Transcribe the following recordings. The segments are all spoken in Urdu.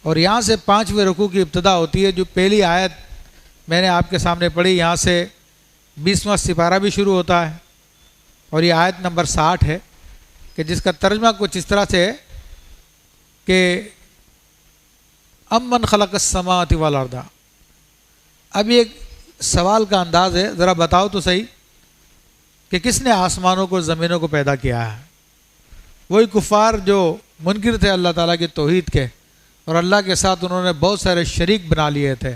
اور یہاں سے 5ویں رکوع کی ابتدا ہوتی ہے. جو پہلی آیت میں نے آپ کے سامنے پڑھی یہاں سے 20واں سپارہ بھی شروع ہوتا ہے اور یہ آیت نمبر 60 ہے کہ جس کا ترجمہ کچھ اس طرح سے ہے کہ امن خلق السماوات والارض. اب یہ ایک سوال کا انداز ہے, ذرا بتاؤ تو صحیح کہ کس نے آسمانوں کو زمینوں کو پیدا کیا ہے. وہی کفار جو منکر تھے اللہ تعالیٰ کی توحید کے اور اللہ کے ساتھ انہوں نے بہت سارے شریک بنا لیے تھے,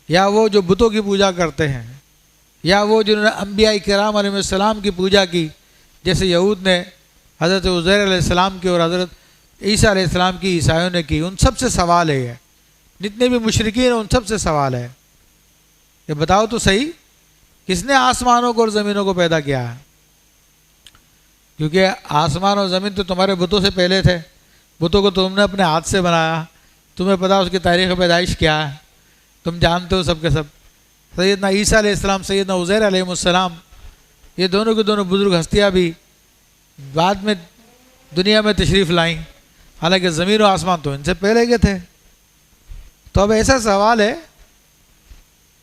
یا وہ جو بتوں کی پوجا کرتے ہیں, یا وہ جنہوں نے انبیاء کرام علیہ السلام کی پوجا کی, جیسے یہود نے حضرت عزیر علیہ السلام کی اور حضرت عیسیٰ علیہ السلام کی عیسائیوں نے کی. ان سب سے سوال ہے یہ, جتنے بھی مشرکین ہیں ان سب سے سوال ہے کہ بتاؤ تو صحیح کس نے آسمانوں کو اور زمینوں کو پیدا کیا ہے. کیونکہ آسمان اور زمین تو تمہارے بتوں سے پہلے تھے, بتوں کو تم نے اپنے ہاتھ سے بنایا, تمہیں پتا اس کی تاریخ پیدائش کیا ہے, تم جانتے ہو سب کے سب. سیدنا عیسیٰ علیہ السلام, سیدنا عزیر علیہ السلام, یہ دونوں کے دونوں بزرگ ہستیاں بھی بعد میں دنیا میں تشریف لائیں, حالانکہ زمین و آسمان تو ان سے پہلے کے تھے. تو اب ایسا سوال ہے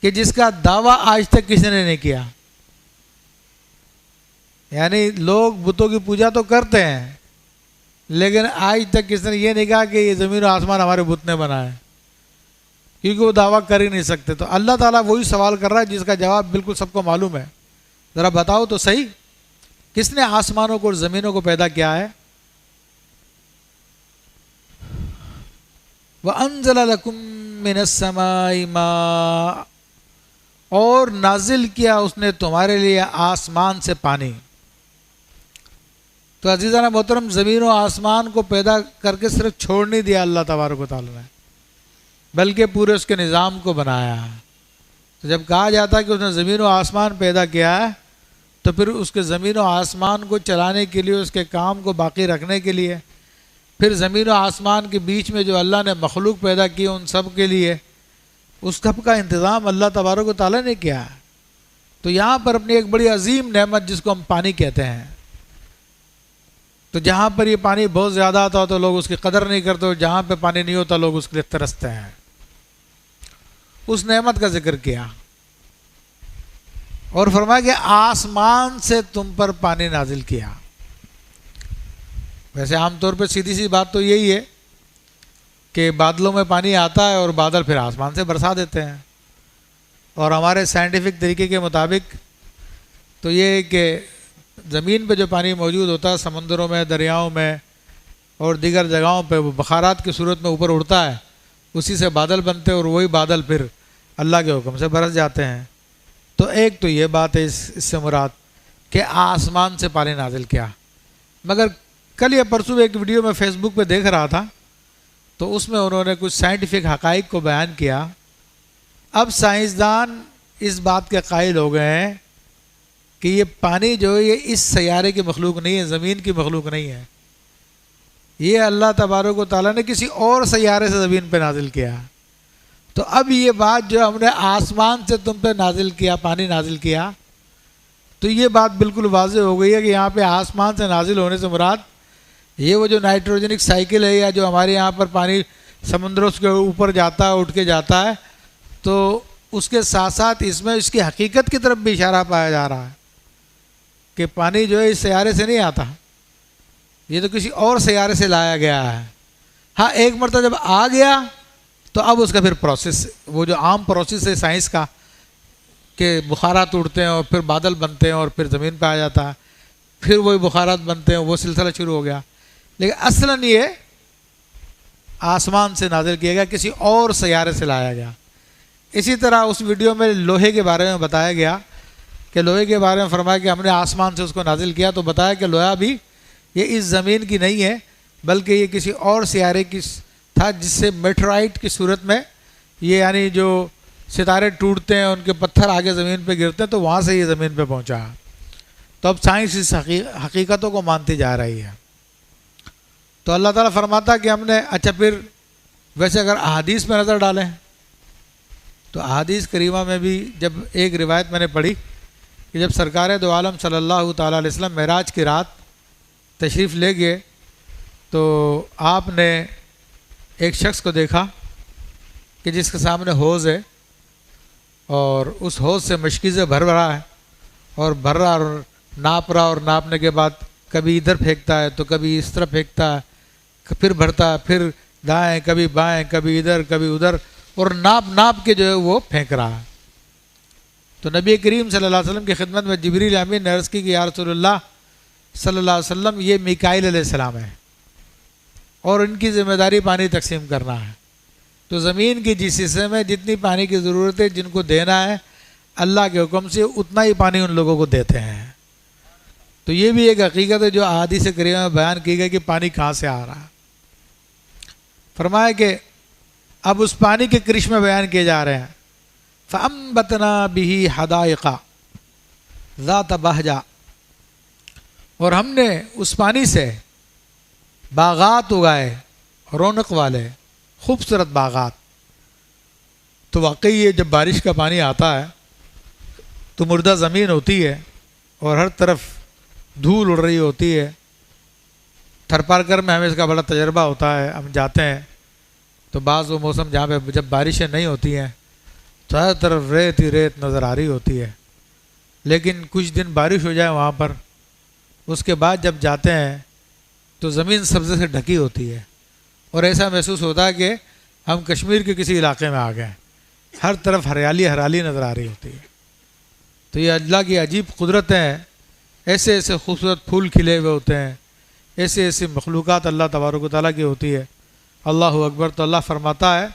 کہ جس کا دعویٰ آج تک کسی نے نہیں کیا. یعنی لوگ بتوں کی پوجا تو کرتے ہیں لیکن آج تک کسی نے یہ نہیں کہا کہ یہ زمین و آسمان ہمارے بت نے بنایا ہے, کیونکہ وہ دعویٰ کر ہی نہیں سکتے. تو اللہ تعالیٰ وہی سوال کر رہا ہے جس کا جواب بالکل سب کو معلوم ہے. ذرا بتاؤ تو صحیح کس نے آسمانوں کو اور زمینوں کو پیدا کیا ہے. وَأَنزَلَ لَكُم مِّنَ السَّمَاءِ مَاءً, اور نازل کیا اس نے تمہارے لیے آسمان سے پانی. تو عزیزانہ محترم, زمین و آسمان کو پیدا کر کے صرف چھوڑ نہیں دیا اللہ تبارک و تعالیٰ نے, بلکہ پورے اس کے نظام کو بنایا. تو جب کہا جاتا ہے کہ اس نے زمین و آسمان پیدا کیا ہے تو پھر اس کے زمین و آسمان کو چلانے کے لیے, اس کے کام کو باقی رکھنے کے لیے, پھر زمین و آسمان کے بیچ میں جو اللہ نے مخلوق پیدا کی ان سب کے لیے اس سب کا انتظام اللہ تبارک و تعالیٰ نے کیا ہے. تو یہاں پر اپنی ایک بڑی عظیم نعمت جس کو ہم پانی کہتے ہیں, تو جہاں پر یہ پانی بہت زیادہ آتا ہو تو لوگ اس کی قدر نہیں کرتے, اور جہاں پہ پانی نہیں ہوتا لوگ اس کے لیے ترستے ہیں. اس نعمت کا ذکر کیا اور فرمایا کہ آسمان سے تم پر پانی نازل کیا. ویسے عام طور پہ سیدھی سی بات تو یہی ہے کہ بادلوں میں پانی آتا ہے اور بادل پھر آسمان سے برسا دیتے ہیں, اور ہمارے سائنٹیفک طریقے کے مطابق تو یہ ہے کہ زمین پہ جو پانی موجود ہوتا ہے سمندروں میں, دریاؤں میں اور دیگر جگہوں پہ, وہ بخارات کی صورت میں اوپر اڑتا ہے, اسی سے بادل بنتے ہیں اور وہی بادل پھر اللہ کے حکم سے برس جاتے ہیں. تو ایک تو یہ بات ہے اس سے مراد کہ آسمان سے پانی نازل کیا. مگر کل یا پرسوں ایک ویڈیو میں فیس بک پہ دیکھ رہا تھا تو اس میں انہوں نے کچھ سائنٹیفک حقائق کو بیان کیا. اب سائنسدان اس بات کے قائل ہو گئے ہیں کہ یہ پانی جو ہے یہ اس سیارے کی مخلوق نہیں ہے, زمین کی مخلوق نہیں ہے, یہ اللہ تبارک و تعالیٰ نے کسی اور سیارے سے زمین پہ نازل کیا. تو اب یہ بات جو ہم نے آسمان سے تم پہ نازل کیا, پانی نازل کیا, تو یہ بات بالکل واضح ہو گئی ہے کہ یہاں پہ آسمان سے نازل ہونے سے مراد یہ وہ جو نائٹروجنک سائیکل ہے یا جو ہمارے یہاں پر پانی سمندروں کے اوپر جاتا ہے, اٹھ کے جاتا ہے, تو اس کے ساتھ ساتھ اس میں اس کی حقیقت کی طرف بھی اشارہ پایا جا رہا ہے کہ پانی جو ہے اس سیارے سے نہیں آتا, یہ تو کسی اور سیارے سے لایا گیا ہے. ہاں ایک مرتبہ جب آ گیا تو اب اس کا پھر پروسیس, وہ جو عام پروسیس ہے سائنس کا کہ بخارات اڑتے ہیں اور پھر بادل بنتے ہیں اور پھر زمین پہ آ جاتا ہے, پھر وہی بخارات بنتے ہیں, وہ سلسلہ شروع ہو گیا. لیکن اصلاً یہ آسمان سے نازل کیا گیا, کسی اور سیارے سے لایا گیا. اسی طرح اس ویڈیو میں لوہے کے بارے میں بتایا گیا کہ لوہے کے بارے میں فرمایا کہ ہم نے آسمان سے اس کو نازل کیا, تو بتایا کہ لوہا بھی یہ اس زمین کی نہیں ہے بلکہ یہ کسی اور سیارے کی تھا جس سے میٹرائٹ کی صورت میں یہ یعنی جو ستارے ٹوٹتے ہیں ان کے پتھر آگے زمین پہ گرتے ہیں تو وہاں سے یہ زمین پہ پہنچا. تو اب سائنس اس حقیقتوں کو مانتی جا رہی ہے. تو اللہ تعالیٰ فرماتا کہ ہم نے, اچھا پھر ویسے اگر احادیث میں نظر ڈالیں تو احادیث کریمہ میں بھی جب ایک روایت میں نے پڑھی کہ جب سرکار دو عالم صلی اللہ تعالیٰ علیہ وسلم معراج کی رات تشریف لے گئے تو آپ نے ایک شخص کو دیکھا کہ جس کے سامنے حوض ہے اور اس حوض سے مشکیزیں بھر رہا ہے اور بھر رہا اور ناپ رہا، اور ناپنے کے بعد کبھی ادھر پھینکتا ہے تو کبھی اس طرف پھینکتا ہے، پھر بھرتا ہے، پھر دائیں کبھی بائیں کبھی ادھر کبھی ادھر، اور ناپ ناپ کے جو ہے وہ پھینک رہا ہے۔ تو نبی کریم صلی اللہ علیہ وسلم کی خدمت میں جبریل امین نے عرض کی کہ یا رسول اللہ صلی اللہ علیہ وسلم، یہ میکائیل علیہ السلام ہے اور ان کی ذمہ داری پانی تقسیم کرنا ہے، تو زمین کی جس حصے میں جتنی پانی کی ضرورت ہے جن کو دینا ہے اللہ کے حکم سے اتنا ہی پانی ان لوگوں کو دیتے ہیں۔ تو یہ بھی ایک حقیقت ہے جو احادیث کریمہ میں بیان کی گئی کہ پانی کہاں سے آ رہا ہے۔ فرمایا کہ اب اس پانی کے کرشمے بیان کیے جا رہے ہیں۔ فَأَنبَتْنَا بِهِ حَدَائِقَ ذَاتَ بَهْجَةٍ، اور ہم نے اس پانی سے باغات اگائے، رونق والے خوبصورت باغات۔ تو واقعی یہ جب بارش کا پانی آتا ہے تو مردہ زمین ہوتی ہے اور ہر طرف دھول اڑ رہی ہوتی ہے۔ تھرپارکر میں ہمیں اس کا بڑا تجربہ ہوتا ہے، ہم جاتے ہیں تو بعض وہ موسم جہاں پہ جب بارشیں نہیں ہوتی ہیں تو ہر طرف ریت ہی ریت نظر آ رہی ہوتی ہے، لیکن کچھ دن بارش ہو جائے وہاں پر، اس کے بعد جب جاتے ہیں تو زمین سبزے سے ڈھکی ہوتی ہے اور ایسا محسوس ہوتا ہے کہ ہم کشمیر کے کسی علاقے میں آ گئے، ہر طرف ہریالی ہریالی نظر آ رہی ہوتی ہے۔ تو یہ اللہ کی عجیب قدرتیں ہیں، ایسے ایسے خوبصورت پھول کھلے ہوئے ہوتے ہیں، ایسے ایسی مخلوقات اللہ تبارک و تعالیٰ کی ہوتی ہے۔ اللہ اکبر۔ تو اللہ فرماتا ہے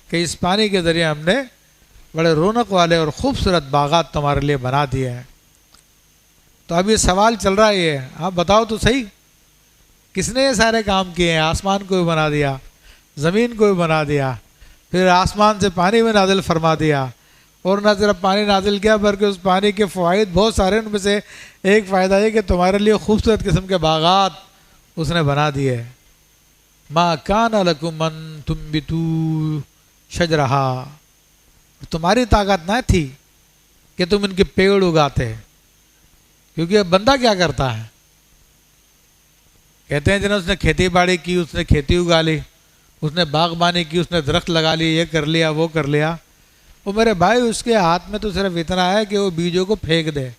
کہ اس پانی کے ذریعے ہم نے بڑے رونق والے اور خوبصورت باغات تمہارے لیے بنا دیے ہیں۔ تو اب یہ سوال چل رہا ہے، آپ بتاؤ تو صحیح، کس نے یہ سارے کام کیے ہیں؟ آسمان کو بھی بنا دیا، زمین کو بھی بنا دیا، پھر آسمان سے پانی بھی نازل فرما دیا، اور نہ صرف پانی نازل کیا بلکہ اس پانی کے فوائد بہت سارے، ان میں سے ایک فائدہ یہ کہ تمہارے لیے خوبصورت قسم کے باغات اس نے بنا دیے۔ ما کان لکم ان تنبتوا شجرہا، تمہاری طاقت نہ تھی کہ تم ان کے پیڑ اگاتے، کیونکہ بندہ کیا کرتا ہے؟ کہتے ہیں جنہوں اس نے کھیتی باڑی کی، اس نے کھیتی اگا لی، اس نے باغبانی کی، اس نے درخت لگا لی، یہ کر لیا وہ کر لیا، وہ میرے بھائی اس کے ہاتھ میں تو صرف اتنا ہے کہ وہ بیجوں کو پھینک دے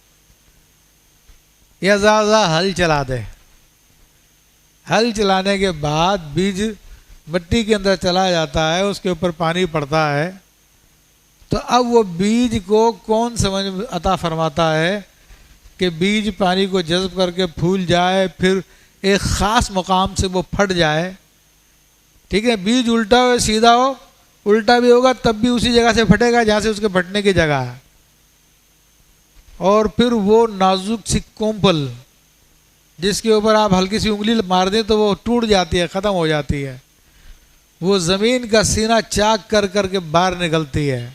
یا زیادہ ہل چلا دے۔ ہل چلانے کے بعد بیج مٹی کے اندر چلا جاتا ہے، اس کے اوپر پانی پڑتا ہے، تو اب وہ بیج کو کون سمجھ عطا فرماتا ہے کہ بیج پانی کو جذب کر کے پھول جائے، پھر ایک خاص مقام سے وہ پھٹ جائے۔ ٹھیک ہے، بیج الٹا ہو سیدھا ہو، الٹا بھی ہوگا تب بھی اسی جگہ سے پھٹے گا جہاں سے اس کے پھٹنے کی جگہ ہے، اور پھر وہ نازک سی کومپل جس کے اوپر آپ ہلکی سی انگلی مار دیں تو وہ ٹوٹ جاتی ہے، ختم ہو جاتی ہے، وہ زمین کا سینہ چاک کر کر کے باہر نکلتی ہے۔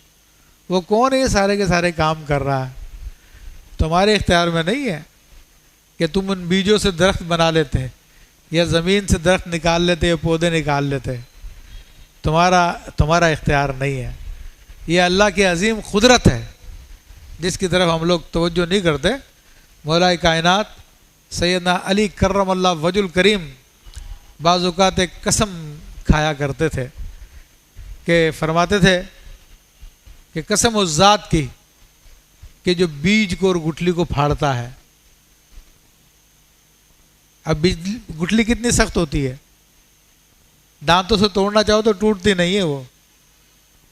وہ کون ہے یہ سارے کے سارے کام کر رہا ہے؟ تمہارے اختیار میں نہیں ہے کہ تم ان بیجوں سے درخت بنا لیتے یا زمین سے درخت نکال لیتے یا پودے نکال لیتے، تمہارا اختیار نہیں ہے۔ یہ اللہ کی عظیم قدرت ہے جس کی طرف ہم لوگ توجہ نہیں کرتے۔ مولا کائنات سیدنا علی کرم اللہ وجہ الکریم بعض اوقات ایک قسم کھایا کرتے تھے کہ فرماتے تھے کہ قسم اس ذات کی کہ جو بیج کو اور گٹھلی کو پھاڑتا ہے۔ اب گٹھلی کتنی سخت ہوتی ہے، دانتوں سے توڑنا چاہو تو ٹوٹتی نہیں ہے وہ،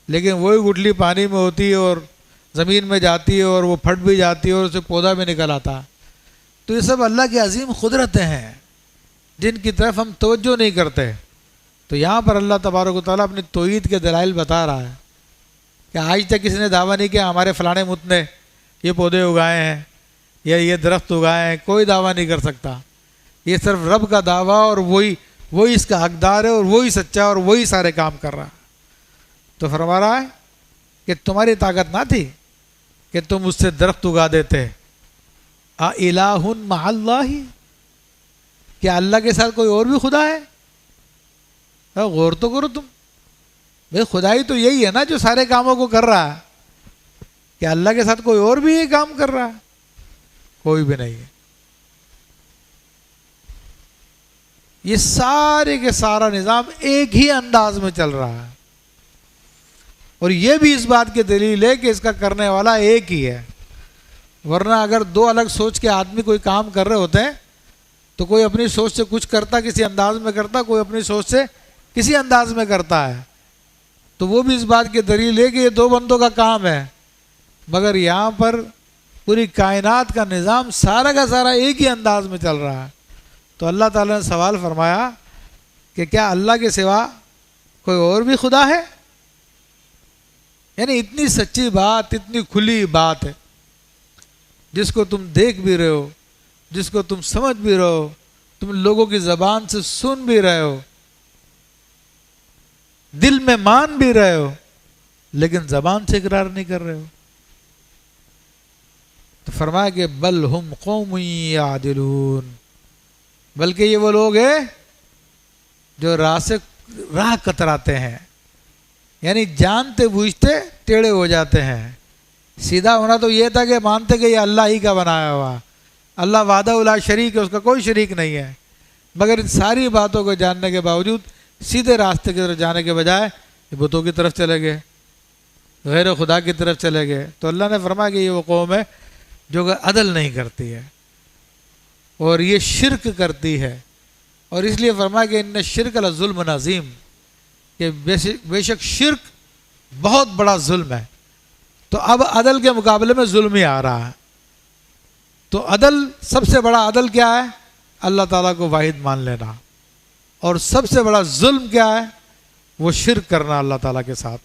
لیکن وہی گٹھلی پانی میں ہوتی ہے اور زمین میں جاتی ہے اور وہ پھٹ بھی جاتی ہے اور اسے پودا بھی نکل آتا۔ تو یہ سب اللہ کی عظیم قدرتیں ہیں جن کی طرف ہم توجہ نہیں کرتے۔ تو یہاں پر اللہ تبارک و تعالیٰ اپنی توحید کے دلائل بتا رہا ہے کہ آج تک کسی نے دعویٰ نہیں کیا ہمارے فلانے مت نے یہ پودے اگائے ہیں یا یہ درخت اگائے ہیں، کوئی دعویٰ نہیں کر سکتا۔ یہ صرف رب کا دعویٰ، اور وہی اس کا حقدار ہے اور وہی سچا اور وہی سارے کام کر رہا ہے۔ تو فرما رہا ہے کہ تمہاری طاقت نہ تھی کہ تم اس سے درخت اگا دیتے۔ الہ مع اللہ، کیا اللہ کے ساتھ کوئی اور بھی خدا ہے؟ غور تو کرو تم، بھائی خدائی تو یہی ہے نا جو سارے کاموں کو کر رہا ہے، کیا اللہ کے ساتھ کوئی اور بھی یہ کام کر رہا ہے؟ کوئی بھی نہیں ہے۔ یہ سارے کے سارا نظام ایک ہی انداز میں چل رہا ہے، اور یہ بھی اس بات کی دلیل ہے کہ اس کا کرنے والا ایک ہی ہے۔ ورنہ اگر دو الگ سوچ کے آدمی کوئی کام کر رہے ہوتے ہیں تو کوئی اپنی سوچ سے کچھ کرتا، کسی انداز میں کرتا، کوئی اپنی سوچ سے کسی انداز میں کرتا ہے، تو وہ بھی اس بات کی دلیل ہے کہ یہ دو بندوں کا کام ہے۔ مگر یہاں پر پوری کائنات کا نظام سارا کا سارا ایک ہی انداز میں چل رہا ہے۔ تو اللہ تعالیٰ نے سوال فرمایا کہ کیا اللہ کے سوا کوئی اور بھی خدا ہے؟ یعنی اتنی سچی بات، اتنی کھلی بات ہے، جس کو تم دیکھ بھی رہے ہو، جس کو تم سمجھ بھی رہے ہو، تم لوگوں کی زبان سے سن بھی رہے ہو، دل میں مان بھی رہے ہو، لیکن زبان سے اقرار نہیں کر رہے ہو۔ تو فرمایا کہ بل ہم قوم یعدلون، بلکہ یہ وہ لوگ ہیں جو راہ کتراتے ہیں، یعنی جانتے بوجھتے ٹیڑے ہو جاتے ہیں۔ سیدھا ہونا تو یہ تھا کہ مانتے کہ یہ اللہ ہی کا بنایا ہوا، اللہ وحدہ لا شریک ہے، اس کا کوئی شریک نہیں ہے، مگر ان ساری باتوں کو جاننے کے باوجود سیدھے راستے کی طرف جانے کے بجائے بتوں کی طرف چلے گئے، غیر خدا کی طرف چلے گئے۔ تو اللہ نے فرمایا کہ یہ وہ قوم ہے جو کہ عدل نہیں کرتی ہے اور یہ شرک کرتی ہے، اور اس لیے فرمایا کہ ان شرک لظلم عظیم، کہ بے شک شرک بہت بڑا ظلم ہے۔ تو اب عدل کے مقابلے میں ظلم ہی آ رہا ہے۔ تو عدل، سب سے بڑا عدل کیا ہے؟ اللہ تعالیٰ کو واحد مان لینا، اور سب سے بڑا ظلم کیا ہے؟ وہ شرک کرنا اللہ تعالیٰ کے ساتھ۔